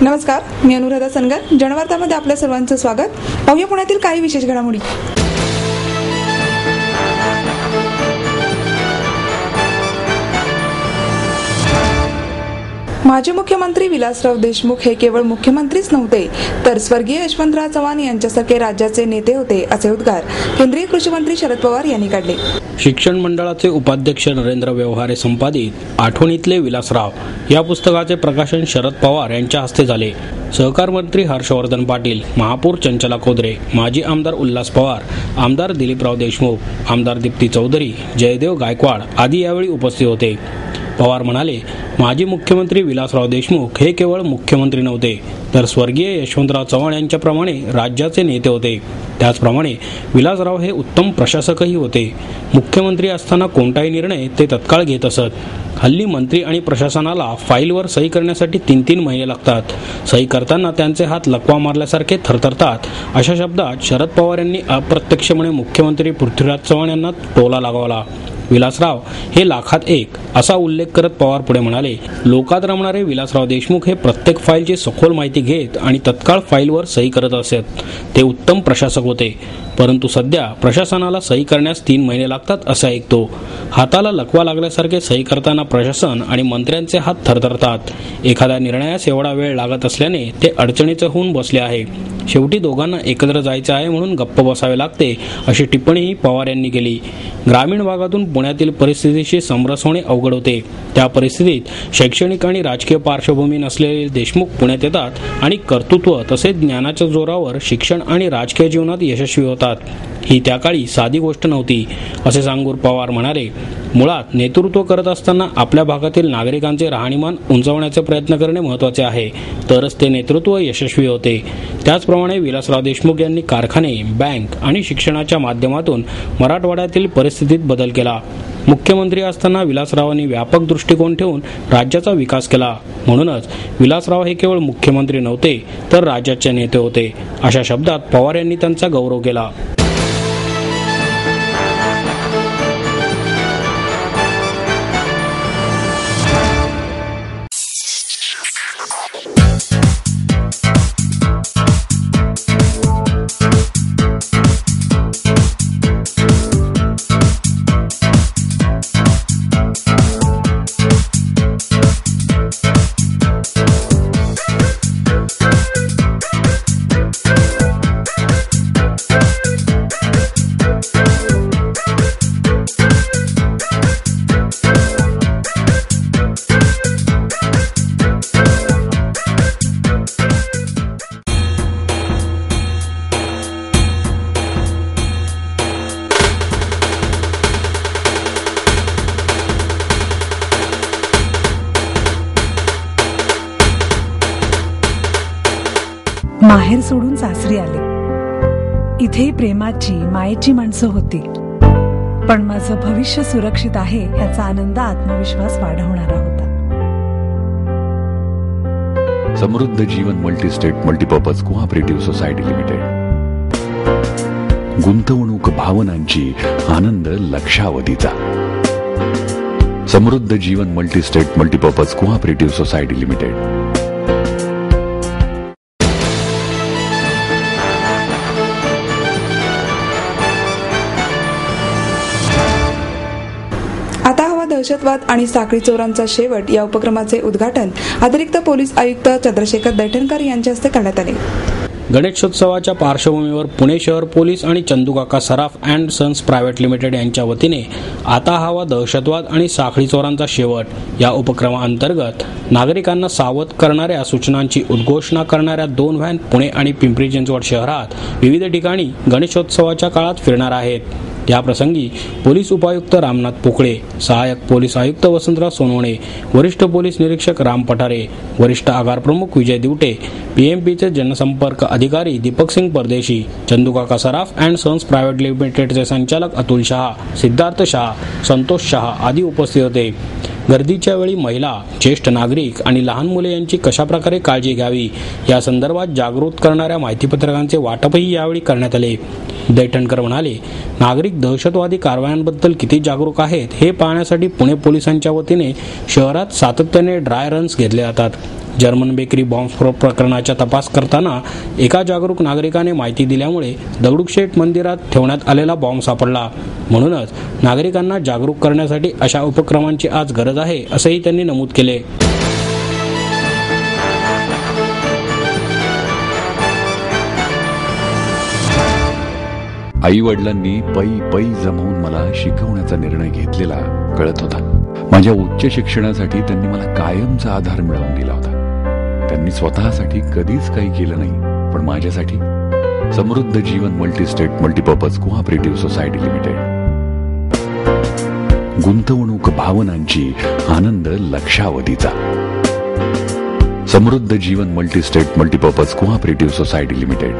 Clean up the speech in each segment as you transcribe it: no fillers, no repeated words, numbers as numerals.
नमस्कार, मी अनुराधा सनगर. जनवार्तामध्ये आपल्या सर्वांचं स्वागत. पाहूया पुण्यातील काही विशेष घडामोडी. माजी मुख्यमंत्री विलासराव देशमुख हे केवळ मुख्यमंत्रीच नव्हते, तर स्वर्गीय यशवंतराव चव्हाण यांच्यासारखे राज्याचे नेते होते, असे उद्गार केंद्रीय कृषी मंत्री शरद पवार यांनी काढले. शिक्षण मंडळाचे उपाध्यक्ष नरेंद्र व्यवहारे संपादित आठवणीतले विलासराव या पुस्तकाचे प्रकाशन शरद पवार यांच्या हस्ते झाले. सहकार मंत्री हर्षवर्धन पाटील, महापौर चंचला खोदरे, माजी आमदार उल्हास पवार, आमदार दिलीपराव देशमुख, आमदार दीप्ती चौधरी, जयदेव गायकवाड आदी यावेळी उपस्थित होते. पवार म्हणाले, माजी मुख्यमंत्री विलासराव देशमुख हे केवळ मुख्यमंत्री नव्हते, तर स्वर्गीय यशवंतराव चव्हाण यांच्याप्रमाणे राज्याचे नेते होते. त्याचप्रमाणे विलासराव हे उत्तम प्रशासकही होते. मुख्यमंत्री असताना कोणताही निर्णय ते तत्काळ घेत असत. हल्ली मंत्री आणि प्रशासनाला फाईलवर सही करण्यासाठी 3-3 महिने लागतात. सही करताना त्यांचे हात लकवा मारल्यासारखे थरथरतात. अशा शब्दात शरद पवार यांनी अप्रत्यक्षपणे मुख्यमंत्री पृथ्वीराज चव्हाण यांना टोला लगावला. विलासराव हे लाखात एक असा उल्लेख करत पवार पुढे म्हणाले, लोकात रमणारे विलासराव देशमुख हे प्रत्येक फाईलची सखोल माहिती घेत आणि तत्काळ फाईलवर सही करत असत. ते उत्तम प्रशासक होते. परंतु सध्या प्रशासनाला सही करण्यास 3 महिने लागतात असे ऐकतो. हाताला लकवा लागल्यासारखे सही करताना प्रशासन आणि मंत्र्यांचे हात थरथरतात. एखाद्या निर्णयास एवढा वेळ लागत असल्याने ते अडचणीचे होऊन बसले आहे. शेवटी दोघांना एकत्र जायचे आहे म्हणून गप्प बसावे लागते, अशी टिप्पणीही पवार यांनी केली. ग्रामीण भागातून पुण्यातील परिस्थितीशी समरस होणे अवघड होते. त्या परिस्थितीत शैक्षणिक आणि राजकीय पार्श्वभूमी नसलेले देशमुख पुण्यात येतात आणि कर्तृत्व तसेच ज्ञानाच्या जोरावर शिक्षण आणि राजकीय जीवनात यशस्वी होतात. ही त्या काळी साधी गोष्ट नव्हती, असे सांगून पवार म्हणाले, मुळात नेतृत्व करत असताना आपल्या भागातील नागरिकांचे राहणीमान उंचावण्याचे प्रयत्न करणे महत्त्वाचे आहे, तरच ते नेतृत्व यशस्वी होते. त्याचप्रमाणे विलासराव देशमुख यांनी कारखाने, बँक आणि शिक्षणाच्या माध्यमातून मराठवाड्यातील परिस्थितीत बदल केला. मुख्यमंत्री असताना विलासरावांनी व्यापक दृष्टिकोन ठेवून राज्याचा विकास केला. म्हणूनच विलासराव हे केवळ मुख्यमंत्री नव्हते, तर राज्याचे नेते होते. अशा शब्दात पवार यांनी त्यांचा गौरव केला. माहेर सोडून सासरी आले. इथे प्रेमाची, मायेची माणसं होती, पण माझं भविष्य सुरक्षित आहे याचा आनंद, आत्मविश्वास वाढवणारा होता. समृद्ध जीवन multistate multipurpose cooperative society limited. गुंतवणूक भावनांची, आनंद लक्षावधीचा. समृद्ध जीवन multistate multipurpose cooperative society limited. दहशतवाद आणि साखळी चोरांचा शेवट या उपक्रमाचे उद्घाटन अतिरिक्त पोलीस आयुक्त चंद्रशेखर दैठणकर यांच्या हस्ते करण्यात आले. गणेशोत्सवाच्या पार्श्वभूमीवर पुणे शहर पोलीस आणि चंदूकाका सराफ अँड सन्स प्रायव्हेट लिमिटेड यांच्या वतीने आता हवा दहशतवाद आणि साखळी चोरांचा शेवट या उपक्रमाअंतर्गत नागरिकांना सावध करणाऱ्या सूचनांची उद्घोषणा करणाऱ्या 2 व्हॅन पुणे आणि पिंपरी चिंचवड शहरात विविध ठिकाणी गणेशोत्सवाच्या काळात फिरणार आहेत. याप्रसंगी पोलीस उपायुक्त रामनाथ पोकळे, सहाय्यक पोलीस आयुक्त वसंतराव सोनवणे, वरिष्ठ पोलीस निरीक्षक राम पठारे, वरिष्ठ आगार प्रमुख विजय दिवटे, पीएमपीचे जनसंपर्क अधिकारी दीपक सिंग परदेशी, चंदूकाका सराफ अँड सन्स प्रायव्हेट लिमिटेडचे संचालक अतुल शहा, सिद्धार्थ शहा, संतोष शहा आदी उपस्थित होते. गर्दीच्या वेळी महिला, ज्येष्ठ नागरिक आणि लहान मुले यांची कशाप्रकारे काळजी घ्यावी या संदर्भात जागृत करणाऱ्या माहितीपत्रकांचे वाटपही यावेळी करण्यात आले. दैठणकर म्हणाले, नागरिक दहशतवादी कारवायांबद्दल किती जागरूक आहेत हे पाहण्यासाठी पुणे पोलिसांच्या वतीने शहरात सातत्याने ड्राय रन्स घेतले जातात. जर्मन बेकरी बॉम्बस्फोट प्रकरणाचा तपास करताना एका जागरूक नागरिकाने माहिती दिल्यामुळे दगडूशेठ मंदिरात ठेवण्यात आलेला बॉम्ब सापडला. म्हणूनच नागरिकांना जागरूक करण्यासाठी अशा उपक्रमांची आज गरज आहे, असंही त्यांनी नमूद केले. आई वडिलांनी पै जमवून मला शिकवण्याचा निर्णय घेतलेला कळत होता. माझ्या उच्च शिक्षणासाठी त्यांनी मला कायमचा आधार मिळवून दिला होता. त्यांनी स्वतःसाठी कधीच काही केलं नाही, पण माझ्यासाठी समृद्ध जीवन multistate multipurpose cooperative society limited. गुंतवणूक भावनांची, आनंद लक्षावधीचा. समृद्ध जीवन multistate multipurpose cooperative society limited.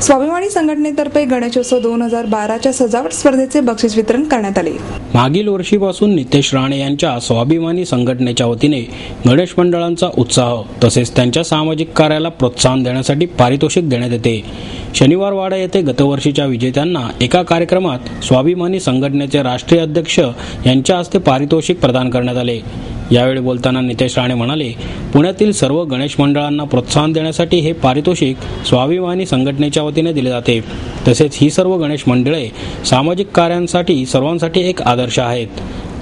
स्वाभिमानी संघटनेतर्फे गणेशोत्सव 2012च्या सजावट स्पर्धेचे बक्षीस वितरण करण्यात आले. मागील वर्षीपासून नितेश राणे यांच्या स्वाभिमानी संघटनेच्या वतीने गणेश मंडळांचा उत्साह तसेच त्यांच्या सामाजिक कार्याला प्रोत्साहन देण्यासाठी पारितोषिक देण्यात येते. शनिवार वाडा येथे गतवर्षीच्या विजेत्यांना एका कार्यक्रमात स्वाभिमानी संघटनेचे राष्ट्रीय अध्यक्ष यांच्या हस्ते पारितोषिक प्रदान करण्यात आले. यावेळी बोलताना नितेश राणे म्हणाले, पुण्यातील सर्व गणेश मंडळांना प्रोत्साहन देण्यासाठी हे पारितोषिक स्वाभिमानी संघटनेच्या वतीने दिले जाते. तसेच ही सर्व गणेश मंडळे सामाजिक कार्यांसाठी सर्वांसाठी एक आदर्श आहेत.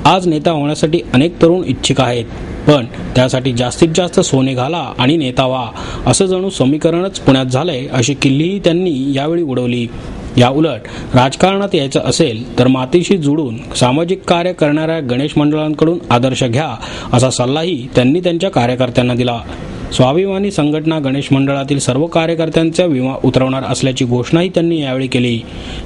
आज नेता होण्यासाठी अनेक तरुण इच्छुक आहेत, पण त्यासाठी जास्तीत जास्त सोने घाला आणि नेता व्हा असं जणू समीकरणच पुण्यात झालंय, अशी किल्लीही त्यांनी यावेळी उडवली. या उलट राजकारणात यायचं असेल तर मातीशी जुळून सामाजिक कार्य करणाऱ्या गणेश मंडळांकडून आदर्श घ्या, असा सल्लाही त्यांनी त्यांच्या कार्यकर्त्यांना दिला. स्वाभिमानी संघटना गणेश मंडळातील सर्व कार्यकर्त्यांचा विमा उतरवणार असल्याची घोषणाही त्यांनी यावेळी केली.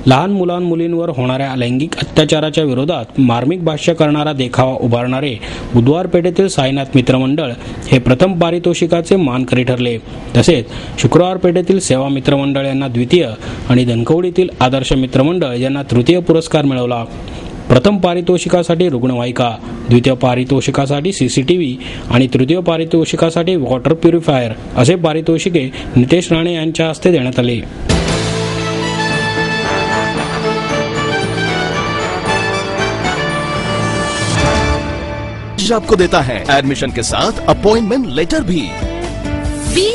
लहान मुलांमुलींवर होणाऱ्या लैंगिक अत्याचाराच्या विरोधात मार्मिक भाष्य करणारा देखावा उभारणारे बुधवार पेठेतील साईनाथ मित्र मंडळ हे प्रथम पारितोषिकाचे मानकरी ठरले. तसेच शुक्रवार पेठेतील सेवा मित्र मंडळ यांना द्वितीय आणि धनकवडीतील आदर्श मित्र मंडळ यांना तृतीय पुरस्कार मिळवला. प्रथम पारितोषिकासाठी रुग्णवाहिका, द्वितीय पारितोषिकासाठी सीसीटीव्ही आणि तृतीय पारितोषिकासाठी वॉटर प्युरिफायर असे पारितोषिके नितेश राणे यांच्या हस्ते देण्यात आले. आपको देता है एडमिशन के साथ अपॉइंटमेंट लेटर भी. B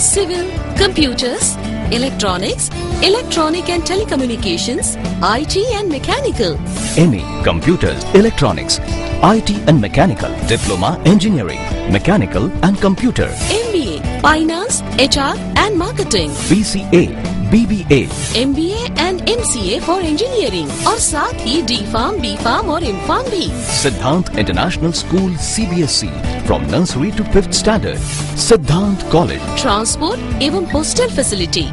civil, computers, electronics, electronic and telecommunications, IT and mechanical. MA Computers, Electronics, IT and Mechanical, Diploma Engineering, Mechanical and Computer. MBA Finance, HR and Marketing. BCA, BBA, MBA and MCA for Engineering और साथ ही D-Farm, B-Farm और M-Farm भी. Siddhant International School CBSE from nursery to 5th standard. Siddhant College. Transport एवं hostel facility.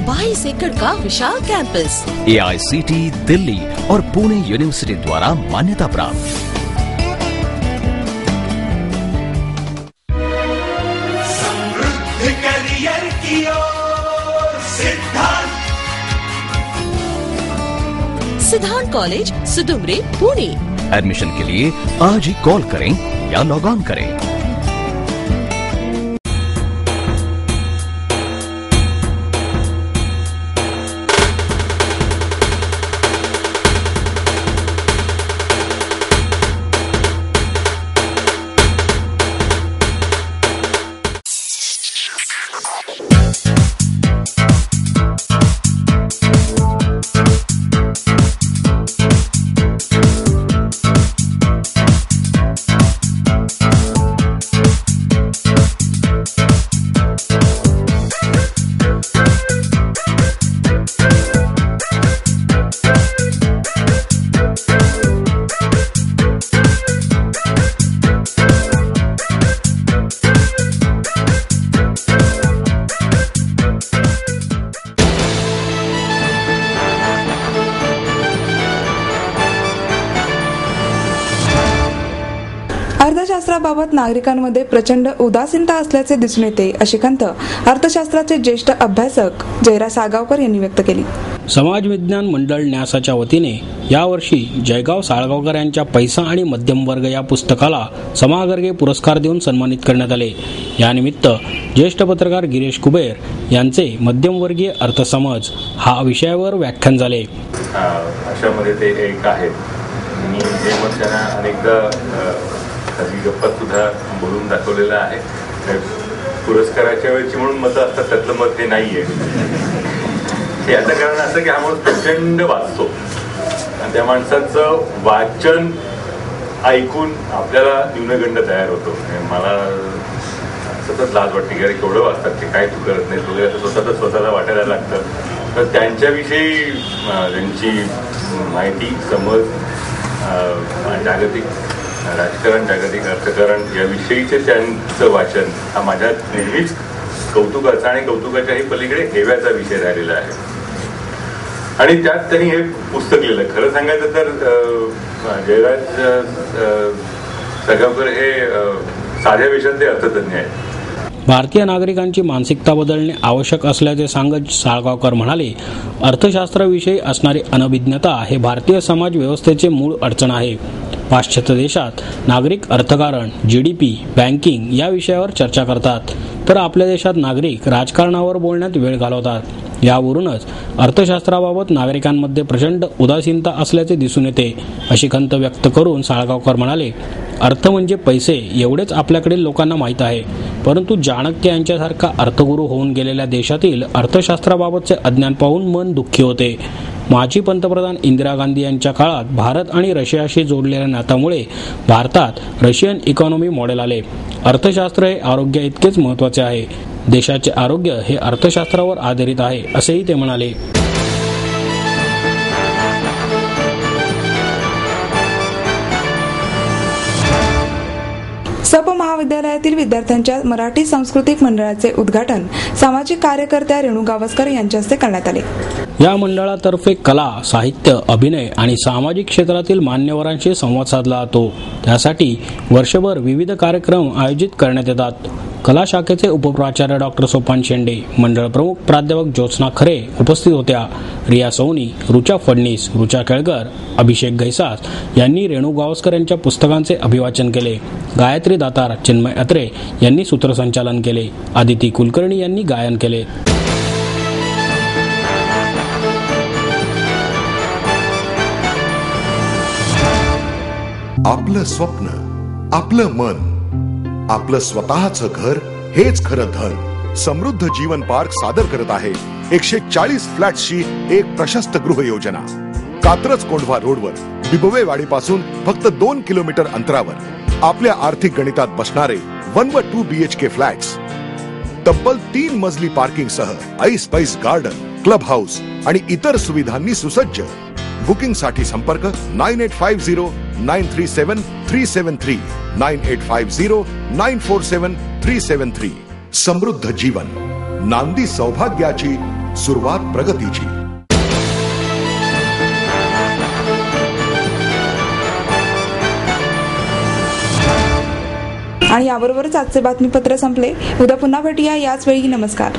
22 एकड़ का विशाल campus. AICT Delhi और Pune university द्वारा मान्यता प्राप्त. समृद्ध करियर की ओर सिद्धांत कॉलेज, सुदुमरे, पुणे. एडमिशन के लिए आज ही कॉल करें या लॉग ऑन करें. अर्थशास्त्राबाबत नागरिकांमध्ये प्रचंड उदासीनता असल्याचे दिसून येते अशी खंत अर्थशास्त्राचे ज्येष्ठ अभ्यासक जयरा साळगावकर यांनी व्यक्त केली. समाज विज्ञान मंडळ न्यासाच्या वतीने यावर्षी जयगाव साळगावकर यांच्या पैसा आणि मध्यम वर्ग या पुस्तकाला समागर्गे पुरस्कार देऊन सन्मानित करण्यात आले. यानिमित्त ज्येष्ठ पत्रकार गिरीश कुबेर यांचे मध्यमवर्गीय अर्थसमज हा विषयावर व्याख्यान झाले. अशामध्ये ते एक आहेत. मी हे मत त्यांना अनेकदा गप्पात सुद्धा बोलून दाखवलेलं आहे. पुरस्काराच्या वेळची म्हणून मतं असतात, त्यातलं मत हे नाही आहे. याचं कारण असं की हा माणूस प्रचंड वाचतो आणि त्या माणसाचं वाचन ऐकून आपल्याला न्यूनगंड तयार होतो. मला सतत लाज वाटते की अरे केवढं वाचतात ते, काय तू करत नाही वगैरे असं स्वतःला वाटायला लागतं. तर त्यांच्याविषयी त्यांची माहिती, समज, जागतिक राजकारण, जागतिक अर्थकारण याविषयीचे त्यांचं वाचन हा माझ्या नेहमीच कौतुकाचा आणि कौतुकाच्याही पलीकडे हेव्याचा विषय राहिलेला आहे. आणि त्यात त्यांनी हे पुस्तक लिहिलं. खरं सांगायचं तर जयराज साळगावकर हे साध्या विषयातले अर्थतज्ञ आहेत. भारतीय नागरिकांची मानसिकता बदलणे आवश्यक असल्याचे सांगत साळगावकर म्हणाले, अर्थशास्त्राविषयी असणारी अनभिज्ञता हे भारतीय समाज व्यवस्थेचे मूळ अडचण आहे. पाश्चात्य देशात नागरिक अर्थकारण, GDP, बँकिंग या विषयावर चर्चा करतात, तर आपल्या देशात नागरिक राजकारणावर बोलण्यात वेळ घालवतात. यावरूनच अर्थशास्त्राबाबत नागरिकांमध्ये प्रचंड उदासीनता असल्याचे दिसून येते अशी खंत व्यक्त करून साळगावकर म्हणाले, अर्थ म्हणजे पैसे एवढेच आपल्याकडील लोकांना माहीत आहे, परंतु चाणक्य यांच्यासारखा अर्थगुरू होऊन गेलेल्या देशातील अर्थशास्त्राबाबतचे अज्ञान पाहून मन दुःखी होते. माजी पंतप्रधान इंदिरा गांधी यांच्या काळात भारत आणि रशियाशी जोडलेल्या नात्यामुळे भारतात रशियन इकॉनॉमी मॉडेल आले. अर्थशास्त्र हे आरोग्य इतकेच महत्त्वाचे आहे. देशाचे आरोग्य हे अर्थशास्त्रावर आधारित आहे असेही ते म्हणाले. सप महाविद्यालयातील विद्यार्थ्यांच्या मराठी सांस्कृतिक मंडळाचे उद्घाटन सामाजिक कार्यकर्त्या रेणू गावस्कर यांच्या हस्ते करण्यात आले. या मंडळातर्फे कला, साहित्य, अभिनय आणि सामाजिक क्षेत्रातील मान्यवरांशी संवाद साधला जातो. त्यासाठी वर्षभर विविध कार्यक्रम आयोजित करण्यात येतात. कला शाखेचे उपप्राचार्य डॉक्टर सोपान शेंडे, मंडळ प्रमुख प्राध्यापक ज्योत्स्ना खरे उपस्थित होत्या. रिया सोनी, रुचा फडणीस, रुचा केळकर, अभिषेक गैसास यांनी रेणू गावस्कर यांच्या पुस्तकांचे अभिवाचन केले. गायत्री दातार, चिन्मय अत्रे यांनी सूत्रसंचालन केले. आदिती कुलकर्णी यांनी गायन केले. आपलं स्वप्न, आपलं मन, आपलं स्वतःचं घर हेच खरं धन. समृद्ध जीवन पार्क सादर करत आहे 140 फ्लॅट्सची एक प्रशस्त गृह योजना. कात्रज कोंढवा रोडवर बिबवेवाडीपासून फक्त 2 किलोमीटर अंतरावर आपल्या आर्थिक गणितात बसणारे 1 व 2 BHK फ्लॅट्स. तब्बल 3 मजली पार्किंग सह ऐस पैस गार्डन, क्लब हाऊस आणि इतर सुविधांनी सुसज्ज. बुकिंग साठी संपर्क 9850937373 9850947373. समृद्ध जीवन, नांदी सौभाग्याची, सुरुवात प्रगतीची. आणि याबरोबरच आजचे बातमीपत्र संपले. उद्या पुन्हा भेटूया याच वेळी. नमस्कार.